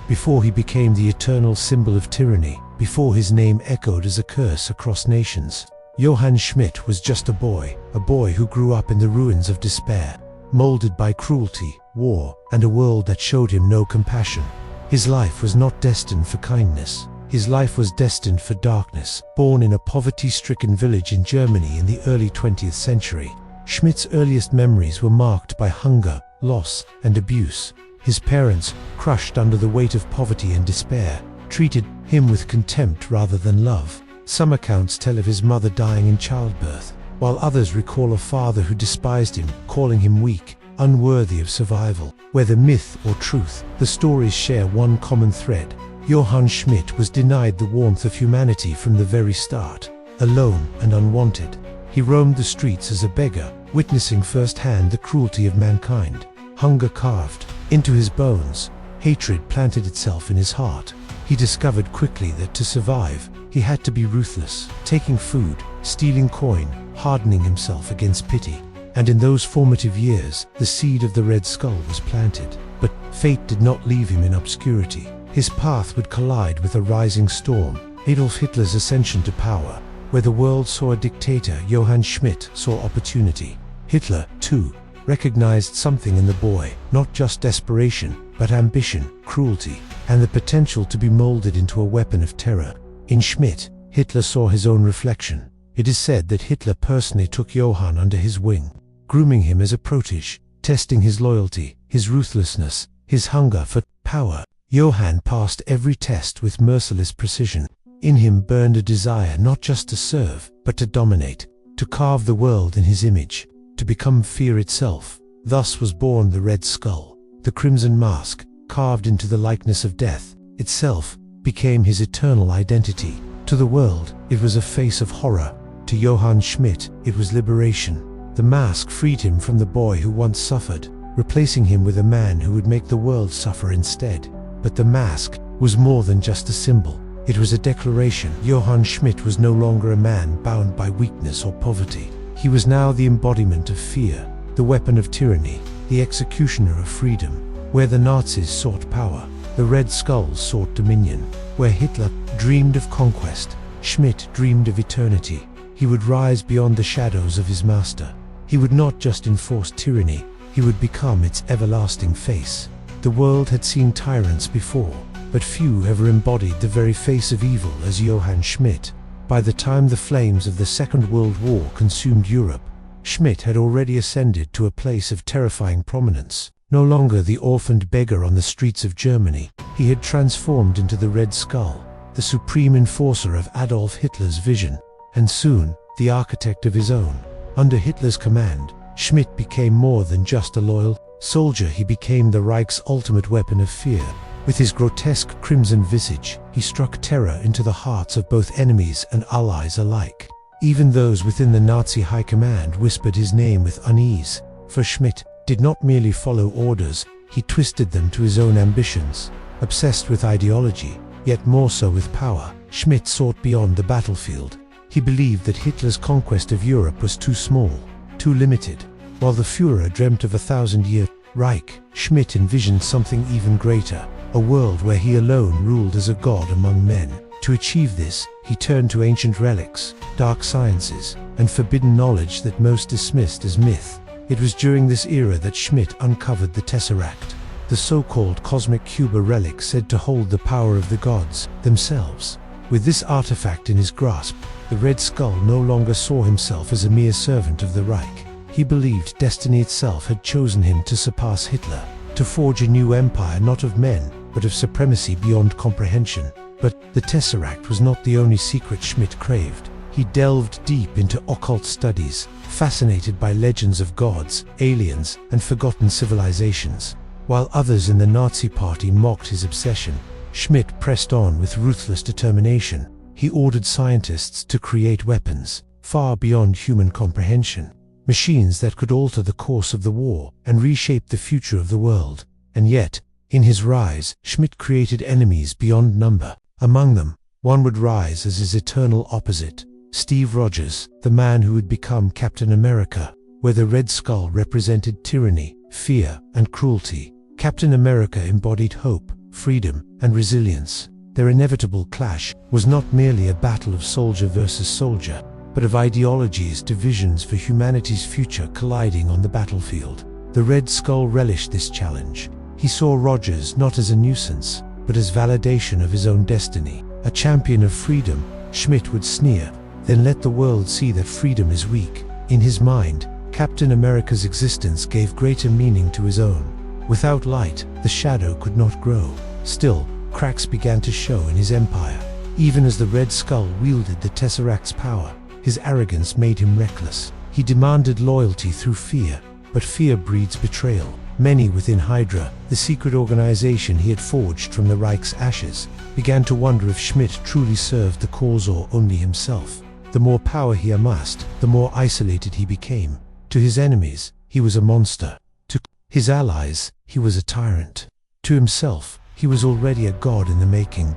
before he became the eternal symbol of tyranny, before his name echoed as a curse across nations. Johann Schmidt was just a boy who grew up in the ruins of despair, molded by cruelty, war, and a world that showed him no compassion. His life was not destined for kindness. His life was destined for darkness. Born in a poverty-stricken village in Germany in the early 20th century, Schmidt's earliest memories were marked by hunger, loss, and abuse. His parents, crushed under the weight of poverty and despair, treated him with contempt rather than love. Some accounts tell of his mother dying in childbirth, while others recall a father who despised him, calling him weak, unworthy of survival. Whether myth or truth, the stories share one common thread. Johann Schmidt was denied the warmth of humanity from the very start. Alone and unwanted, he roamed the streets as a beggar, witnessing firsthand the cruelty of mankind. Hunger carved into his bones, hatred planted itself in his heart. He discovered quickly that to survive, he had to be ruthless, taking food, stealing coin, hardening himself against pity. And in those formative years, the seed of the Red Skull was planted. But fate did not leave him in obscurity. His path would collide with a rising storm, Adolf Hitler's ascension to power. Where the world saw a dictator, Johann Schmidt saw opportunity. Hitler, too, recognized something in the boy, not just desperation, but ambition, cruelty, and the potential to be molded into a weapon of terror. In Schmidt, Hitler saw his own reflection. It is said that Hitler personally took Johann under his wing, grooming him as a protege, testing his loyalty, his ruthlessness, his hunger for power. Johann passed every test with merciless precision. In him burned a desire not just to serve, but to dominate, to carve the world in his image, to become fear itself. Thus was born the Red Skull. The crimson mask, carved into the likeness of death itself, became his eternal identity. To the world, it was a face of horror. To Johann Schmidt, it was liberation. The mask freed him from the boy who once suffered, replacing him with a man who would make the world suffer instead. But the mask was more than just a symbol. It was a declaration. Johann Schmidt was no longer a man bound by weakness or poverty. He was now the embodiment of fear, the weapon of tyranny, the executioner of freedom. Where the Nazis sought power, the Red Skulls sought dominion. Where Hitler dreamed of conquest, Schmidt dreamed of eternity. He would rise beyond the shadows of his master. He would not just enforce tyranny, he would become its everlasting face. The world had seen tyrants before, but few ever embodied the very face of evil as Johann Schmidt. By the time the flames of the Second World War consumed Europe, Schmidt had already ascended to a place of terrifying prominence. No longer the orphaned beggar on the streets of Germany, he had transformed into the Red Skull, the supreme enforcer of Adolf Hitler's vision, and soon, the architect of his own. Under Hitler's command, Schmidt became more than just a loyal soldier. He became the Reich's ultimate weapon of fear. With his grotesque crimson visage, he struck terror into the hearts of both enemies and allies alike. Even those within the Nazi high command whispered his name with unease, for Schmidt did not merely follow orders, he twisted them to his own ambitions. Obsessed with ideology, yet more so with power, Schmidt sought beyond the battlefield. He believed that Hitler's conquest of Europe was too small, too limited. While the Führer dreamt of a 1,000-year Reich, Schmidt envisioned something even greater, a world where he alone ruled as a god among men. To achieve this, he turned to ancient relics, dark sciences, and forbidden knowledge that most dismissed as myth. It was during this era that Schmidt uncovered the Tesseract, the so-called cosmic Cuba relic said to hold the power of the gods themselves. With this artifact in his grasp, the Red Skull no longer saw himself as a mere servant of the Reich. He believed destiny itself had chosen him to surpass Hitler, to forge a new empire not of men, but of supremacy beyond comprehension. But the Tesseract was not the only secret Schmidt craved. He delved deep into occult studies, fascinated by legends of gods, aliens, and forgotten civilizations. While others in the Nazi Party mocked his obsession, Schmidt pressed on with ruthless determination. He ordered scientists to create weapons, far beyond human comprehension, machines that could alter the course of the war and reshape the future of the world. And yet, in his rise, Schmidt created enemies beyond number. Among them, one would rise as his eternal opposite, Steve Rogers, the man who would become Captain America. Where the Red Skull represented tyranny, fear, and cruelty, Captain America embodied hope, freedom, and resilience. Their inevitable clash was not merely a battle of soldier versus soldier, but of ideologies, divisions for humanity's future colliding on the battlefield. The Red Skull relished this challenge. He saw Rogers not as a nuisance, but as validation of his own destiny. A champion of freedom, Schmidt would sneer, "Then let the world see that freedom is weak." In his mind, Captain America's existence gave greater meaning to his own. Without light, the shadow could not grow. Still, cracks began to show in his empire. Even as the Red Skull wielded the Tesseract's power, his arrogance made him reckless. He demanded loyalty through fear, but fear breeds betrayal. Many within Hydra, the secret organization he had forged from the Reich's ashes, began to wonder if Schmidt truly served the cause or only himself. The more power he amassed, the more isolated he became. To his enemies, he was a monster. To his allies, he was a tyrant. To himself, he was already a god in the making.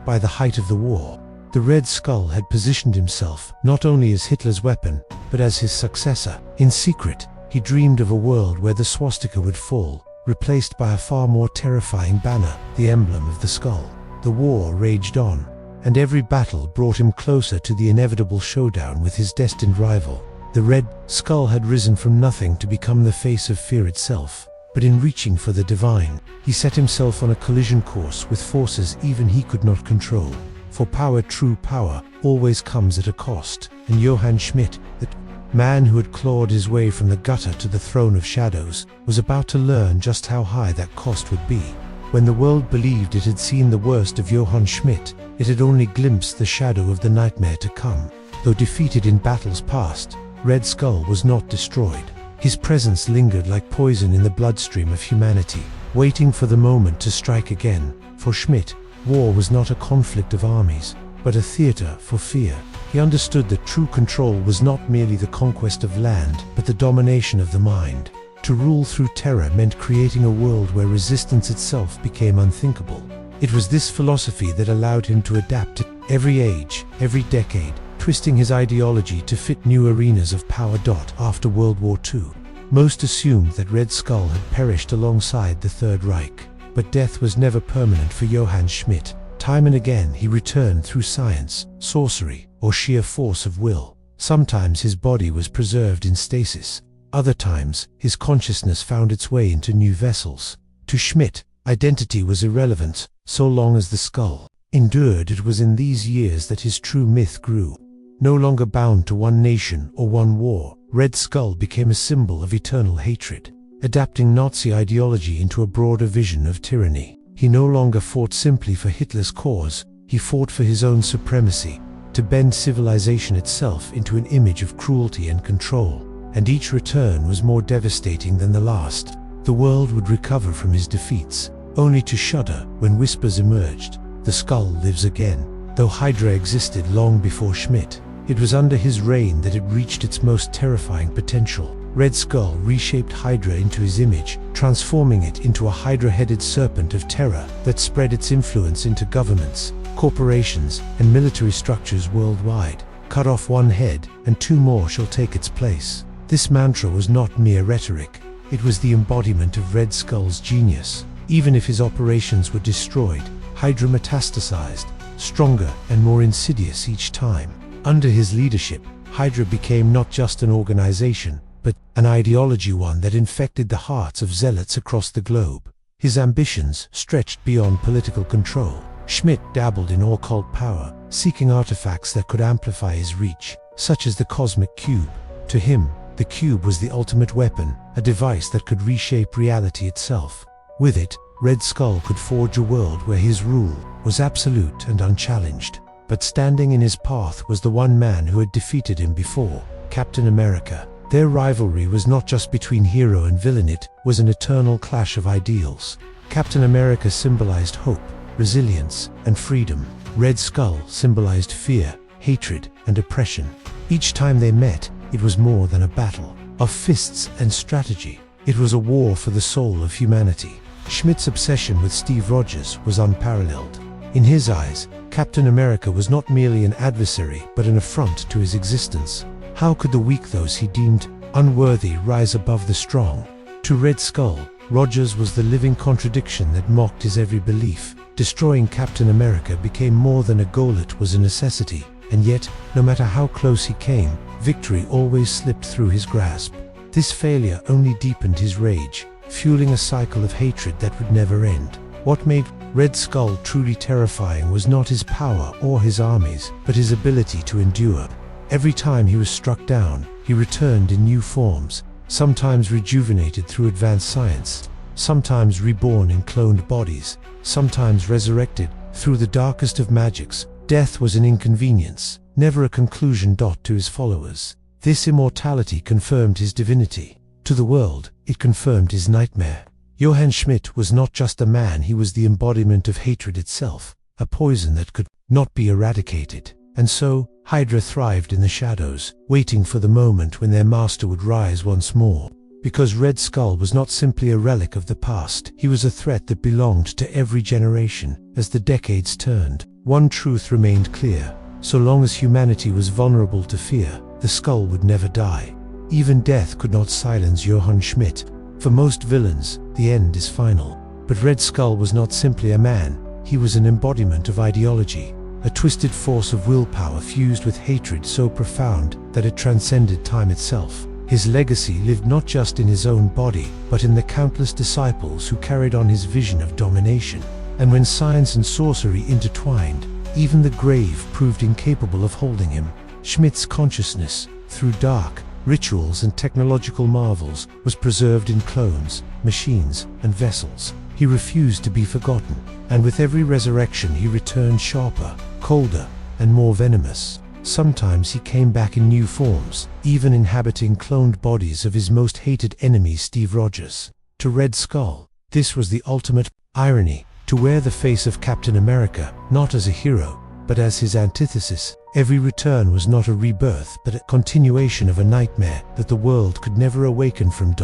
By the height of the war, the Red Skull had positioned himself not only as Hitler's weapon, but as his successor. In secret, he dreamed of a world where the swastika would fall, replaced by a far more terrifying banner, the emblem of the skull. The war raged on, and every battle brought him closer to the inevitable showdown with his destined rival. The Red Skull had risen from nothing to become the face of fear itself. But in reaching for the divine, he set himself on a collision course with forces even he could not control. For power, true power, always comes at a cost, and Johann Schmidt, that man who had clawed his way from the gutter to the throne of shadows, was about to learn just how high that cost would be. When the world believed it had seen the worst of Johann Schmidt, it had only glimpsed the shadow of the nightmare to come. Though defeated in battles past, Red Skull was not destroyed. His presence lingered like poison in the bloodstream of humanity, waiting for the moment to strike again. For Schmidt, war was not a conflict of armies, but a theater for fear. He understood that true control was not merely the conquest of land, but the domination of the mind. To rule through terror meant creating a world where resistance itself became unthinkable. It was this philosophy that allowed him to adapt to every age, every decade, twisting his ideology to fit new arenas of power. After World War II, most assumed that Red Skull had perished alongside the Third Reich. But death was never permanent for Johann Schmidt. Time and again he returned through science, sorcery, or sheer force of will. Sometimes his body was preserved in stasis. Other times, his consciousness found its way into new vessels. To Schmidt, identity was irrelevant, so long as the skull endured. It was in these years that his true myth grew. No longer bound to one nation or one war, Red Skull became a symbol of eternal hatred. Adapting Nazi ideology into a broader vision of tyranny, he no longer fought simply for Hitler's cause, he fought for his own supremacy, to bend civilization itself into an image of cruelty and control. And each return was more devastating than the last. The world would recover from his defeats, only to shudder when whispers emerged. The skull lives again. Though Hydra existed long before Schmidt, it was under his reign that it reached its most terrifying potential. Red Skull reshaped Hydra into his image, transforming it into a hydra-headed serpent of terror that spread its influence into governments, corporations, and military structures worldwide. Cut off one head, and two more shall take its place. This mantra was not mere rhetoric. It was the embodiment of Red Skull's genius. Even if his operations were destroyed, Hydra metastasized, stronger and more insidious each time. Under his leadership, Hydra became not just an organization, but an ideology, one that infected the hearts of zealots across the globe. His ambitions stretched beyond political control. Schmidt dabbled in occult power, seeking artifacts that could amplify his reach, such as the cosmic cube. To him, the cube was the ultimate weapon, a device that could reshape reality itself. With it, Red Skull could forge a world where his rule was absolute and unchallenged. But standing in his path was the one man who had defeated him before, Captain America. Their rivalry was not just between hero and villain, it was an eternal clash of ideals. Captain America symbolized hope, resilience, and freedom. Red Skull symbolized fear, hatred, and oppression. Each time they met, it was more than a battle of fists and strategy. It was a war for the soul of humanity. Schmidt's obsession with Steve Rogers was unparalleled. In his eyes, Captain America was not merely an adversary, but an affront to his existence. How could the weak, those he deemed unworthy, rise above the strong? To Red Skull, Rogers was the living contradiction that mocked his every belief. Destroying Captain America became more than a goal, it was a necessity. And yet, no matter how close he came, victory always slipped through his grasp. This failure only deepened his rage, fueling a cycle of hatred that would never end. What made Red Skull truly terrifying was not his power or his armies, but his ability to endure. Every time he was struck down, he returned in new forms, sometimes rejuvenated through advanced science, sometimes reborn in cloned bodies, sometimes resurrected through the darkest of magics. Death was an inconvenience, never a conclusion. To his followers, this immortality confirmed his divinity. To the world, it confirmed his nightmare. Johann Schmidt was not just a man, he was the embodiment of hatred itself, a poison that could not be eradicated. And so, Hydra thrived in the shadows, waiting for the moment when their master would rise once more. Because Red Skull was not simply a relic of the past, he was a threat that belonged to every generation. As the decades turned, one truth remained clear: so long as humanity was vulnerable to fear, the skull would never die. Even death could not silence Johann Schmidt. For most villains, the end is final. But Red Skull was not simply a man, he was an embodiment of ideology, a twisted force of willpower fused with hatred so profound that it transcended time itself. His legacy lived not just in his own body, but in the countless disciples who carried on his vision of domination. And when science and sorcery intertwined, even the grave proved incapable of holding him. Schmidt's consciousness, through dark rituals and technological marvels, was preserved in clones, machines, and vessels. He refused to be forgotten, and with every resurrection he returned sharper, colder, and more venomous. Sometimes he came back in new forms, even inhabiting cloned bodies of his most hated enemy, Steve Rogers. To Red Skull, this was the ultimate irony: to wear the face of Captain America, not as a hero, but as his antithesis. Every return was not a rebirth, but a continuation of a nightmare that the world could never awaken from.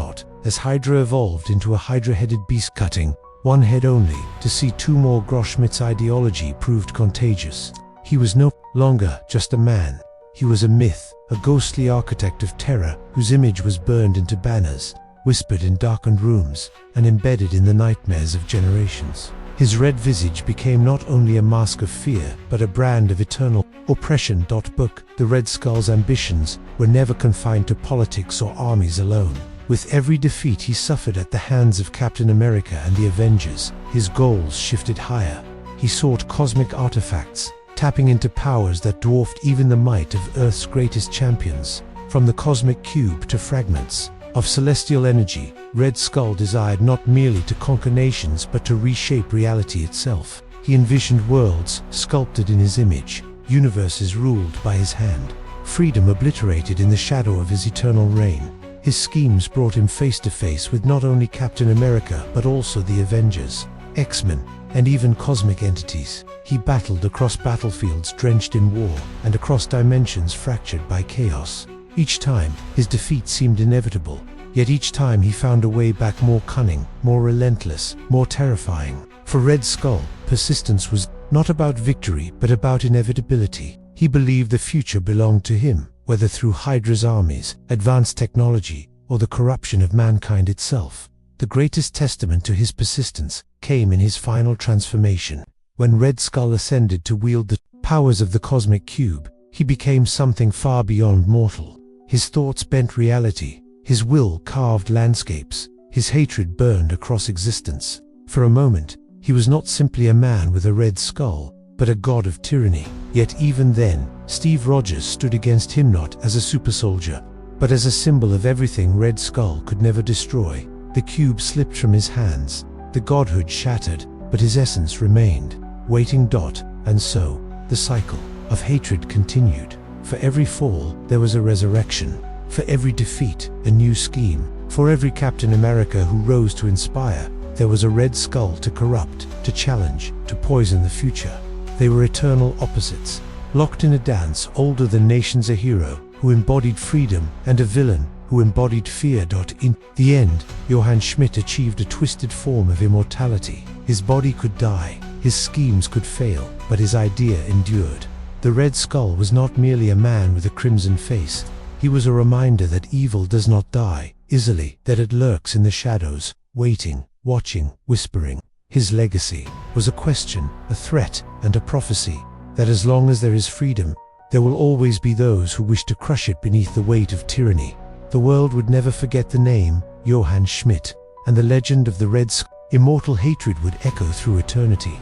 As Hydra evolved into a hydra-headed beast cutting one head only to see two more grow, Schmidt's ideology proved contagious. He was no longer just a man. He was a myth, a ghostly architect of terror whose image was burned into banners, whispered in darkened rooms, and embedded in the nightmares of generations. His red visage became not only a mask of fear, but a brand of eternal oppression. The Red Skull's ambitions were never confined to politics or armies alone. With every defeat he suffered at the hands of Captain America and the Avengers, his goals shifted higher. He sought cosmic artifacts, tapping into powers that dwarfed even the might of Earth's greatest champions. From the cosmic cube to fragments of celestial energy, Red Skull desired not merely to conquer nations but to reshape reality itself. He envisioned worlds sculpted in his image, universes ruled by his hand, freedom obliterated in the shadow of his eternal reign. His schemes brought him face to face with not only Captain America but also the Avengers, X-Men, and even cosmic entities. He battled across battlefields drenched in war and across dimensions fractured by chaos. Each time, his defeat seemed inevitable, yet each time he found a way back more cunning, more relentless, more terrifying. For Red Skull, persistence was not about victory but about inevitability. He believed the future belonged to him, whether through Hydra's armies, advanced technology, or the corruption of mankind itself. The greatest testament to his persistence came in his final transformation. When Red Skull ascended to wield the powers of the cosmic cube, he became something far beyond mortal. His thoughts bent reality, his will carved landscapes, his hatred burned across existence. For a moment, he was not simply a man with a red skull, but a god of tyranny. Yet even then, Steve Rogers stood against him not as a super soldier, but as a symbol of everything Red Skull could never destroy. The cube slipped from his hands, the godhood shattered, but his essence remained, waiting. And so, the cycle of hatred continued. For every fall, there was a resurrection. For every defeat, a new scheme. For every Captain America who rose to inspire, there was a Red Skull to corrupt, to challenge, to poison the future. They were eternal opposites, locked in a dance older than nations, a hero who embodied freedom and a villain who embodied fear. In the end, Johann Schmidt achieved a twisted form of immortality. His body could die, his schemes could fail, but his idea endured. The Red Skull was not merely a man with a crimson face. He was a reminder that evil does not die, easily, that it lurks in the shadows, waiting, watching, whispering. His legacy was a question, a threat, and a prophecy, that as long as there is freedom, there will always be those who wish to crush it beneath the weight of tyranny. The world would never forget the name, Johann Schmidt, and the legend of the Red Skull. Immortal hatred would echo through eternity.